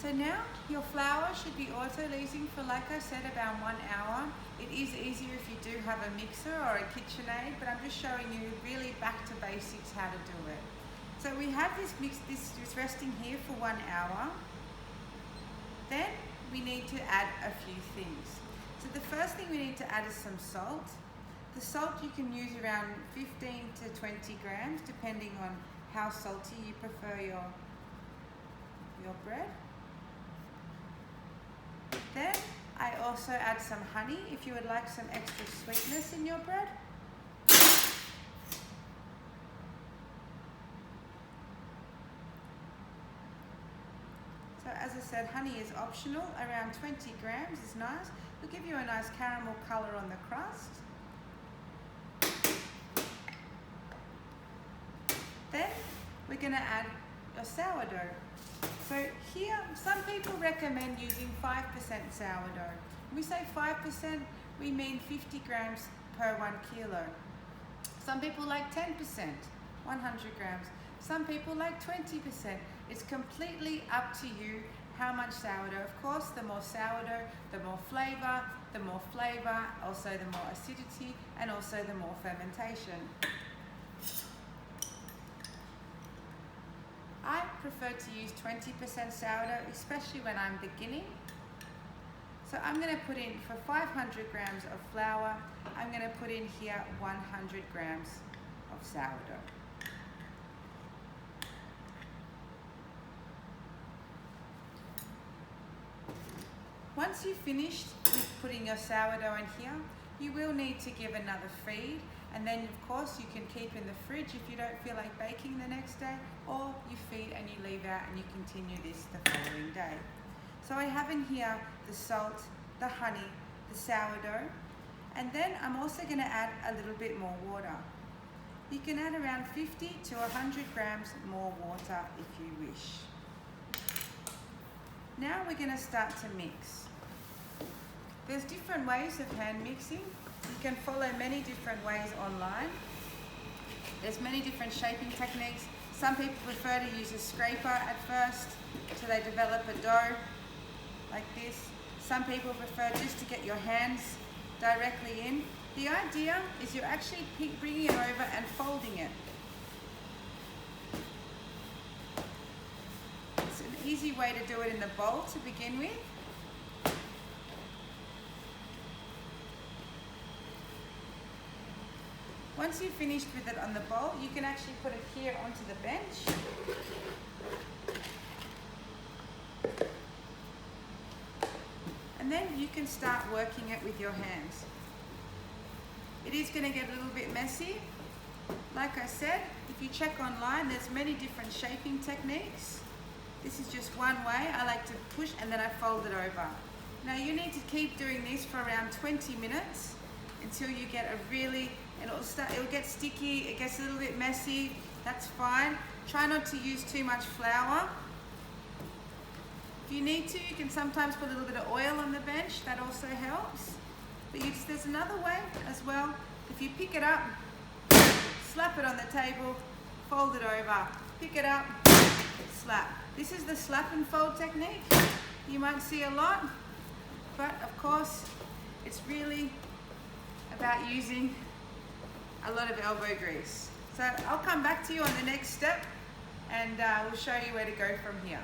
So now your flour should be auto-leasing for, like I said, about 1 hour. It is easier if you do have a mixer or a KitchenAid, but I'm just showing you really back to basics how to do it. So we have this resting here for 1 hour. Then we need to add a few things. So the first thing we need to add is some salt. The salt you can use around 15 to 20 grams, depending on how salty you prefer your bread. Then I also add some honey if you would like some extra sweetness in your bread. So as I said, honey is optional. Around 20 grams is nice. It'll give you a nice caramel color on the crust. Then we're going to add your sourdough. So here, some people recommend using 5% sourdough. When we say 5%, we mean 50 grams per 1 kilo. Some people like 10%, 100 grams. Some people like 20%. It's completely up to you how much sourdough. Of course, the more sourdough, the more flavor, also the more acidity, and also the more fermentation. I prefer to use 20% sourdough, especially when I'm beginning. So I'm going to put in, for 500 grams of flour, I'm going to put in here 100 grams of sourdough. Once you've finished with putting your sourdough in here, you will need to give another feed, and then of course you can keep in the fridge if you don't feel like baking the next day, or you feed and you leave out and you continue this the following day. So I have in here the salt, the honey, the sourdough, and then I'm also going to add a little bit more water. You can add around 50 to 100 grams more water if you wish. Now we're going to start to mix. There's different ways of hand mixing. You can follow many different ways online. There's many different shaping techniques. Some people prefer to use a scraper at first so they develop a dough like this. Some people prefer just to get your hands directly in. The idea is you're actually bringing it over and folding it. It's an easy way to do it in the bowl to begin with. Once you've finished with it on the bowl, you can actually put it here onto the bench. And then you can start working it with your hands. It is going to get a little bit messy. Like I said, if you check online, there's many different shaping techniques. This is just one way. I like to push and then I fold it over. Now you need to keep doing this for around 20 minutes until you get a really, it'll get sticky, it gets a little bit messy. That's fine. Try not to use too much flour. If you need to, you can sometimes put a little bit of oil on the bench. That also helps. But there's another way as well. If you pick it up, slap it on the table, fold it over, pick it up, slap. This is the slap and fold technique. You might see a lot, but of course, it's really about using a lot of elbow grease. So I'll come back to you on the next step and we'll show you where to go from here.